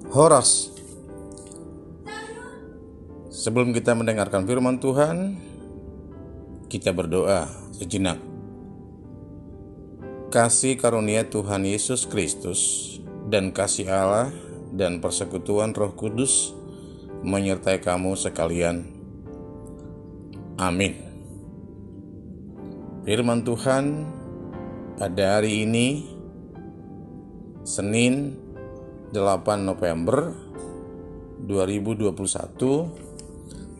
Horas. Sebelum kita mendengarkan firman Tuhan, kita berdoa sejenak. Kasih karunia Tuhan Yesus Kristus dan kasih Allah dan persekutuan Roh Kudus menyertai kamu sekalian. Amin. Firman Tuhan pada hari ini, Senin 8 November 2021,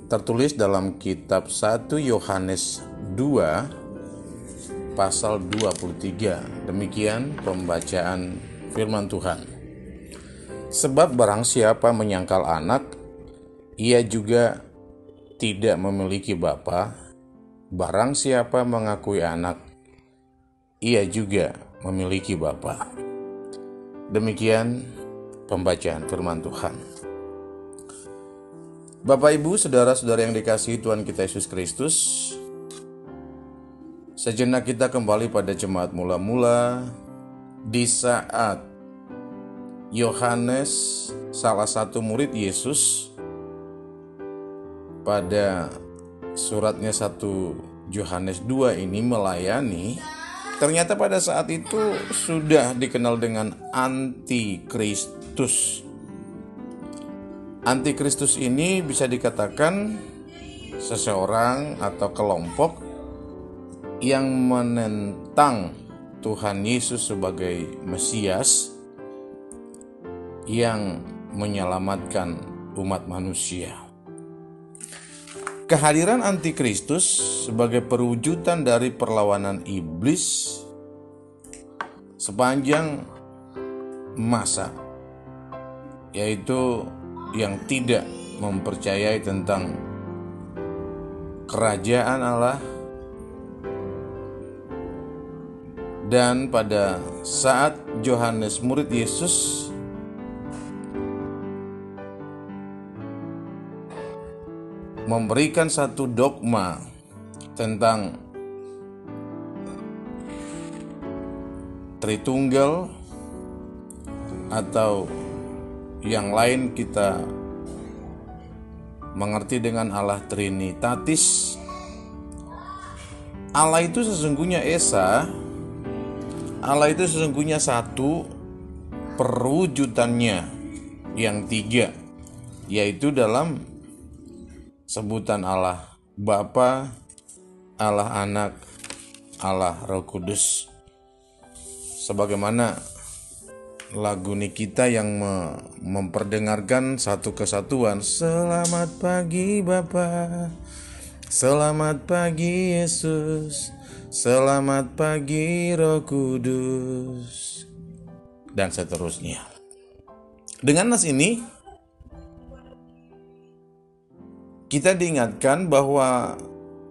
tertulis dalam kitab 1 Yohanes 2 pasal 23. Demikian pembacaan firman Tuhan. Sebab barang siapa menyangkal anak, ia juga tidak memiliki bapa. Barang siapa mengakui anak, ia juga memiliki bapa. Demikian pembacaan firman Tuhan. Bapak, Ibu, saudara-saudara yang dikasihi Tuhan kita Yesus Kristus, sejenak kita kembali pada jemaat mula-mula di saat Yohanes, salah satu murid Yesus, pada suratnya 1 Yohanes 2 ini melayani. Ternyata pada saat itu sudah dikenal dengan antikristus. Antikristus ini bisa dikatakan seseorang atau kelompok yang menentang Tuhan Yesus sebagai Mesias yang menyelamatkan umat manusia. Kehadiran antikristus sebagai perwujudan dari perlawanan iblis sepanjang masa, yaitu yang tidak mempercayai tentang kerajaan Allah. Dan pada saat Yohanes murid Yesus memberikan satu dogma tentang Tritunggal, atau yang lain kita mengerti dengan Allah Trinitatis. Allah itu sesungguhnya Esa. Allah itu sesungguhnya satu, perwujudannya yang tiga, yaitu dalam sebutan Allah Bapa, Allah Anak, Allah Roh Kudus. Sebagaimana lagu Nikita yang memperdengarkan satu kesatuan. Selamat pagi Bapa, selamat pagi Yesus, selamat pagi Roh Kudus, dan seterusnya. Dengan nas ini kita diingatkan bahwa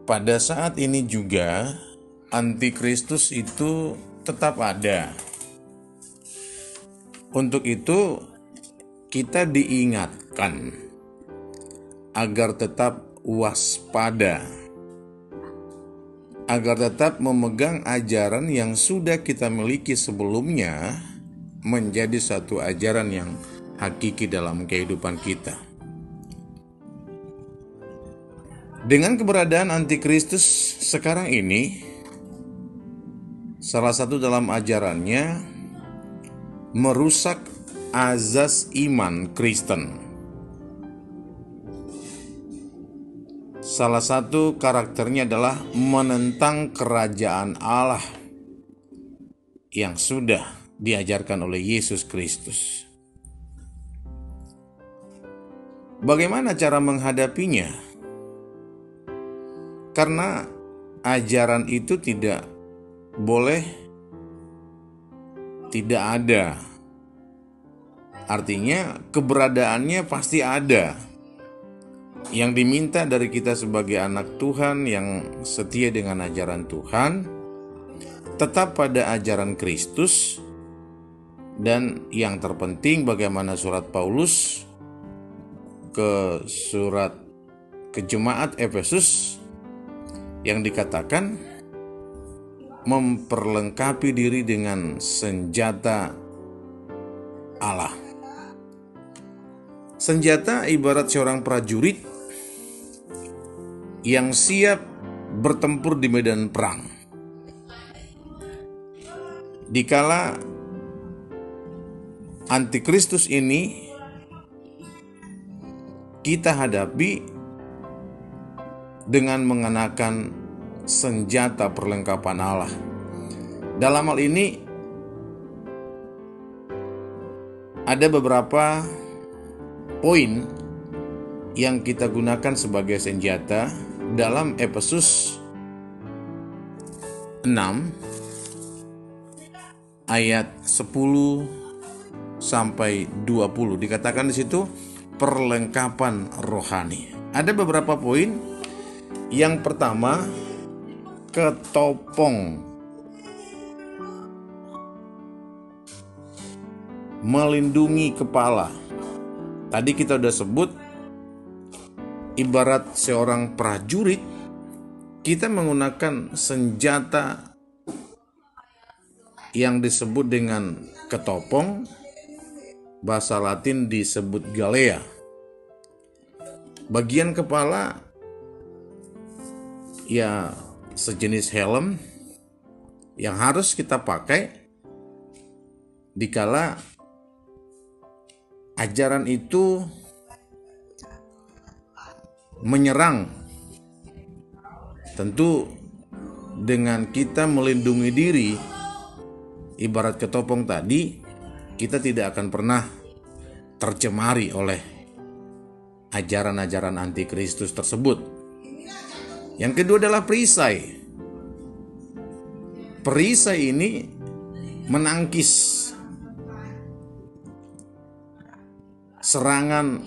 pada saat ini juga antikristus itu tetap ada. Untuk itu kita diingatkan agar tetap waspada, agar tetap memegang ajaran yang sudah kita miliki sebelumnya menjadi satu ajaran yang hakiki dalam kehidupan kita. Dengan keberadaan antikristus sekarang ini, salah satu dalam ajarannya merusak azas iman Kristen. Salah satu karakternya adalah menentang kerajaan Allah yang sudah diajarkan oleh Yesus Kristus. Bagaimana cara menghadapinya? Karena ajaran itu tidak boleh tidak ada. Artinya keberadaannya pasti ada. Yang diminta dari kita sebagai anak Tuhan yang setia dengan ajaran Tuhan, tetap pada ajaran Kristus. Dan yang terpenting, bagaimana surat Paulus ke jemaat Efesus yang dikatakan memperlengkapi diri dengan senjata Allah. Senjata ibarat seorang prajurit yang siap bertempur di medan perang. Dikala antikristus ini kita hadapi dengan mengenakan senjata perlengkapan Allah. Dalam hal ini ada beberapa poin yang kita gunakan sebagai senjata dalam Efesus 6 ayat 10 sampai 20 dikatakan di situ perlengkapan rohani. Ada beberapa poin. Yang pertama, ketopong, melindungi kepala. Tadi kita udah sebut, ibarat seorang prajurit, kita menggunakan senjata yang disebut dengan ketopong, bahasa Latin disebut galea. Bagian kepala ya sejenis helm yang harus kita pakai dikala ajaran itu menyerang. Tentu dengan kita melindungi diri, ibarat ketopong tadi, kita tidak akan pernah tercemari oleh ajaran-ajaran antikristus tersebut. Yang kedua adalah perisai. Perisai ini menangkis serangan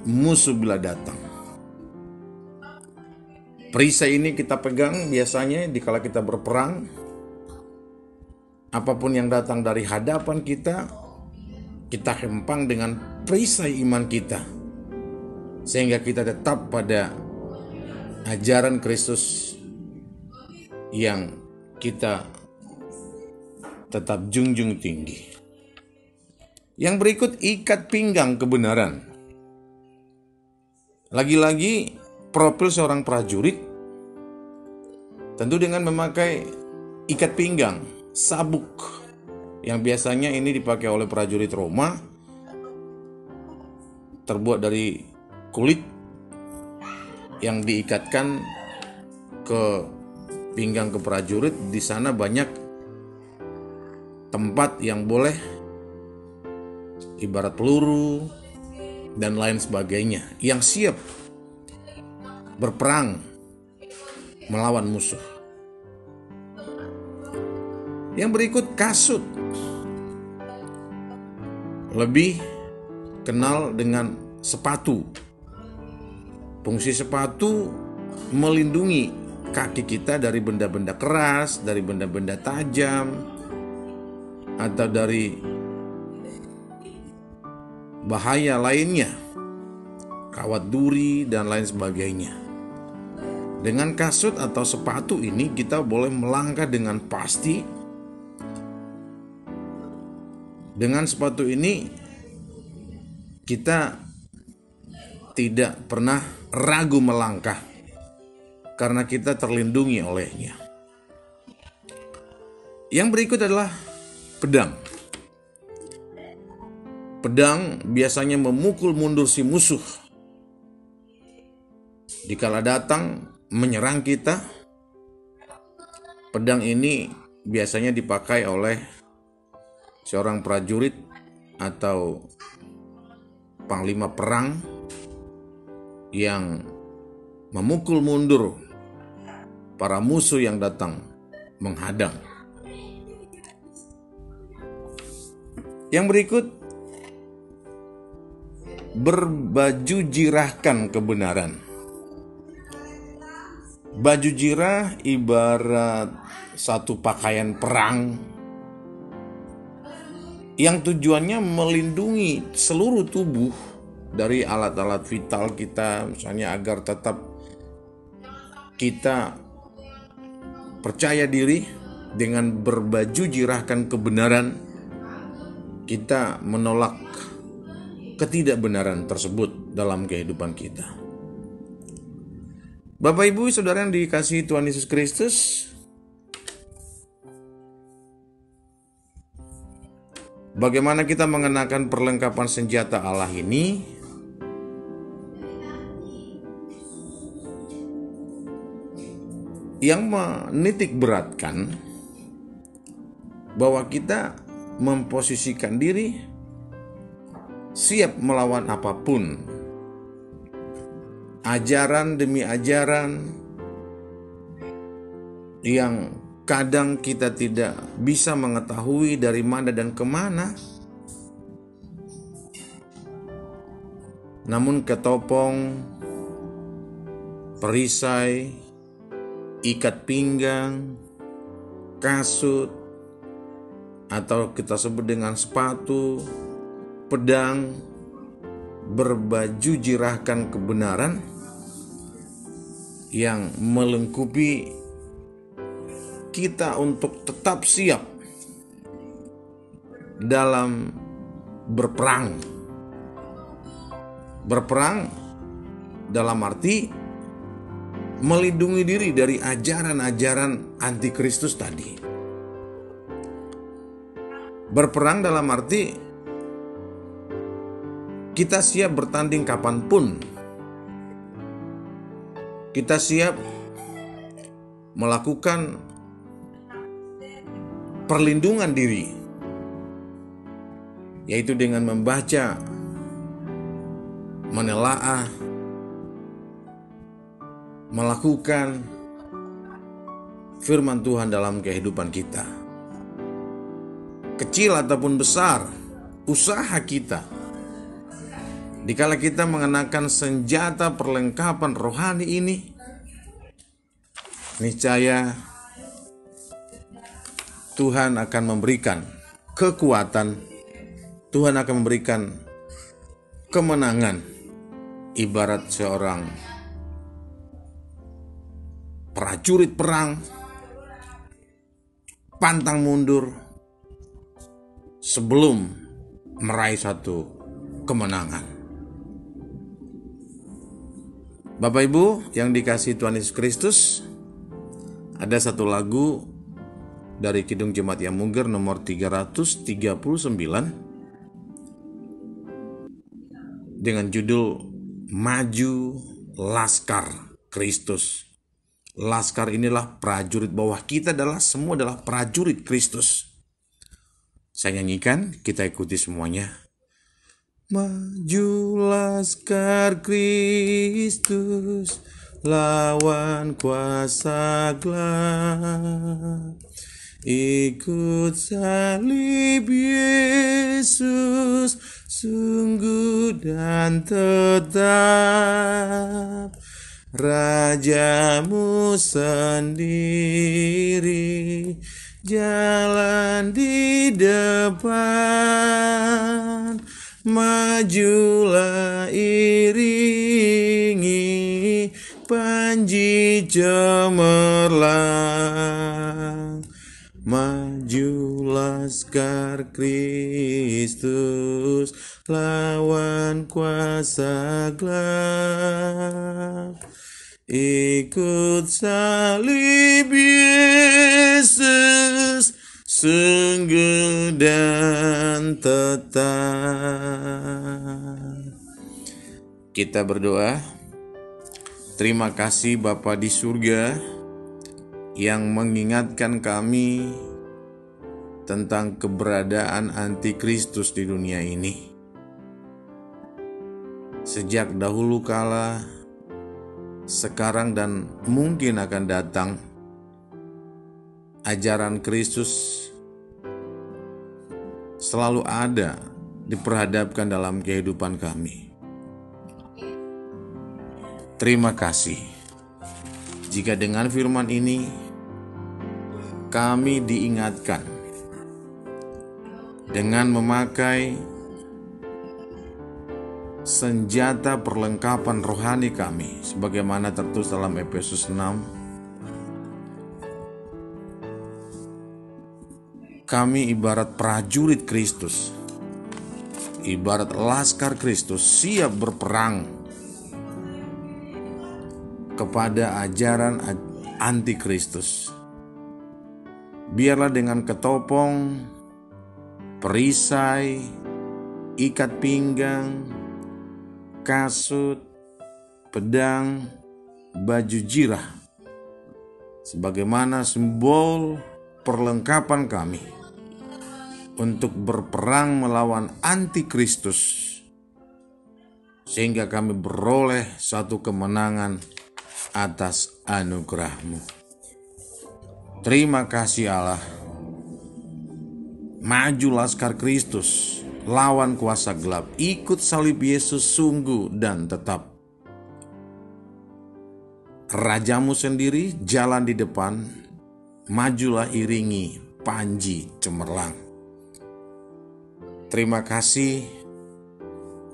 musuh bila datang. Perisai ini kita pegang biasanya dikala kita berperang. Apapun yang datang dari hadapan kita, kita hempang dengan perisai iman kita, sehingga kita tetap pada ajaran Kristus yang kita tetap junjung tinggi. Yang berikut, ikat pinggang kebenaran. Lagi-lagi profil seorang prajurit tentu dengan memakai ikat pinggang, sabuk, yang biasanya ini dipakai oleh prajurit Roma, terbuat dari kulit yang diikatkan ke pinggang ke prajurit. Di sana banyak tempat yang boleh, ibarat peluru dan lain sebagainya, yang siap berperang melawan musuh. Yang berikut, kasut, lebih kenal dengan sepatu. Fungsi sepatu melindungi kaki kita dari benda-benda keras, dari benda-benda tajam, atau dari bahaya lainnya, kawat duri dan lain sebagainya. Dengan kasut atau sepatu ini kita boleh melangkah dengan pasti. Dengan sepatu ini kita tidak pernah ragu melangkah karena kita terlindungi olehnya. Yang berikut adalah pedang. Pedang biasanya memukul mundur si musuh dikala datang menyerang kita. Pedang ini biasanya dipakai oleh seorang prajurit atau panglima perang yang memukul mundur para musuh yang datang menghadang. Yang berikut, berbaju jirahkan kebenaran. Baju jirah ibarat satu pakaian perang yang tujuannya melindungi seluruh tubuh dari alat-alat vital kita, misalnya agar tetap kita percaya diri. Dengan berbaju jirahkan kebenaran, kita menolak ketidakbenaran tersebut dalam kehidupan kita. Bapak Ibu Saudara yang dikasihi Tuhan Yesus Kristus, bagaimana kita mengenakan perlengkapan senjata Allah ini? Yang menitik beratkan bahwa kita memposisikan diri siap melawan apapun, ajaran demi ajaran yang kadang kita tidak bisa mengetahui dari mana dan kemana, namun ketopong, perisai, ikat pinggang, kasut, atau kita sebut dengan sepatu, pedang, berbaju jirahkan kebenaran yang melengkapi kita untuk tetap siap dalam berperang. Berperang dalam arti melindungi diri dari ajaran-ajaran antikristus tadi. Berperang dalam arti kita siap bertanding kapanpun. Kita siap melakukan perlindungan diri, yaitu dengan membaca, menelaah, melakukan firman Tuhan dalam kehidupan kita. Kecil ataupun besar, usaha kita, dikala kita mengenakan senjata perlengkapan rohani ini, niscaya Tuhan akan memberikan kekuatan, Tuhan akan memberikan kemenangan, ibarat seorang prajurit perang pantang mundur sebelum meraih satu kemenangan. Bapak Ibu yang dikasihi Tuhan Yesus Kristus, ada satu lagu dari Kidung Jemaat Yang Mungger nomor 339 dengan judul Maju Laskar Kristus. Laskar inilah prajurit, bahwa kita semua adalah prajurit Kristus. Saya nyanyikan, kita ikuti semuanya. Maju laskar Kristus, lawan kuasa gelap. Ikut salib Yesus, sungguh dan tetap. Rajamu sendiri jalan di depan. Majulah iringi panji cemerlang. Maju laskar Kristus, lawan kuasa gelap. Ikut salib Yesus, sungguh dan tetap. Kita berdoa. Terima kasih Bapa di surga yang mengingatkan kami tentang keberadaan antikristus di dunia ini. Sejak dahulu kala, sekarang dan mungkin akan datang, ajaran Kristus selalu ada diperhadapkan dalam kehidupan kami. Terima kasih jika dengan firman ini kami diingatkan dengan memakai senjata perlengkapan rohani kami, sebagaimana tertulis dalam Efesus 6. Kami ibarat prajurit Kristus ibarat laskar Kristus siap berperang kepada ajaran antikristus. Biarlah dengan ketopong, perisai, ikat pinggang, kasut, pedang, baju jirah, sebagaimana simbol perlengkapan kami untuk berperang melawan antikristus, sehingga kami beroleh satu kemenangan atas anugerah-Mu. Terima kasih Allah. Maju laskar Kristus, lawan kuasa gelap, ikut salib Yesus sungguh dan tetap. Rajamu sendiri jalan di depan, majulah iringi panji cemerlang. Terima kasih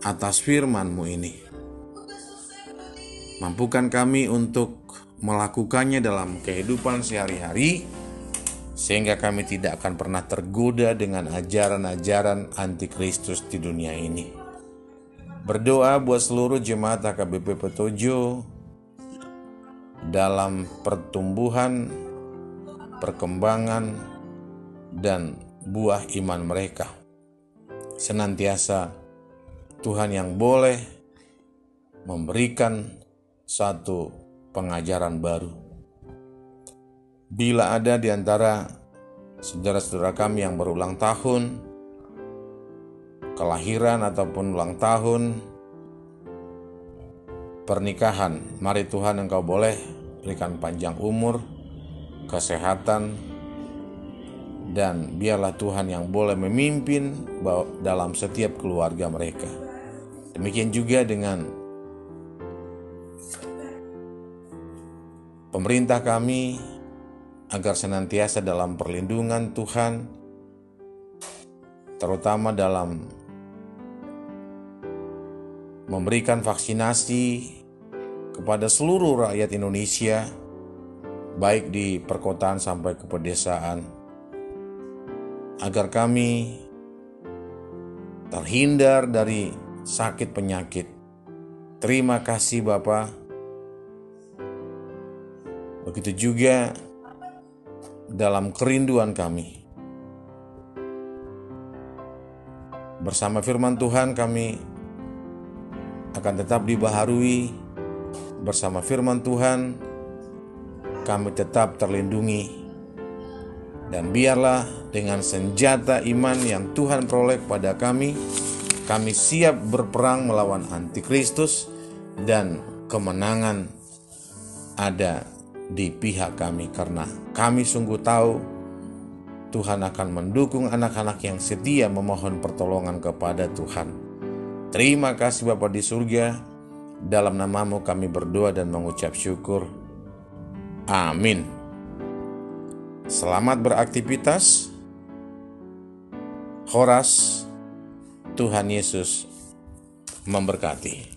atas firman-Mu ini. Mampukan kami untuk melakukannya dalam kehidupan sehari-hari, sehingga kami tidak akan pernah tergoda dengan ajaran-ajaran antikristus di dunia ini. Berdoa buat seluruh jemaat HKBP Petojo dalam pertumbuhan, perkembangan, dan buah iman mereka. Senantiasa Tuhan yang boleh memberikan satu pengajaran baru. Bila ada di antara saudara-saudara kami yang berulang tahun, kelahiran ataupun ulang tahun, pernikahan, mari Tuhan Engkau boleh berikan panjang umur, kesehatan, dan biarlah Tuhan yang boleh memimpin dalam setiap keluarga mereka. Demikian juga dengan pemerintah kami, agar senantiasa dalam perlindungan Tuhan, terutama dalam memberikan vaksinasi kepada seluruh rakyat Indonesia, baik di perkotaan sampai ke pedesaan, agar kami terhindar dari sakit penyakit. Terima kasih Bapa. Begitu juga dalam kerinduan kami. Bersama firman Tuhan kami akan tetap dibaharui. Bersama firman Tuhan kami tetap terlindungi. Dan biarlah dengan senjata iman yang Tuhan peroleh kepada kami siap berperang melawan antikristus, dan kemenangan ada di pihak kami, karena kami sungguh tahu Tuhan akan mendukung anak-anak yang setia memohon pertolongan kepada Tuhan. Terima kasih Bapa di surga, dalam nama-Mu kami berdoa dan mengucap syukur. Amin. Selamat beraktivitas. Horas, Tuhan Yesus memberkati.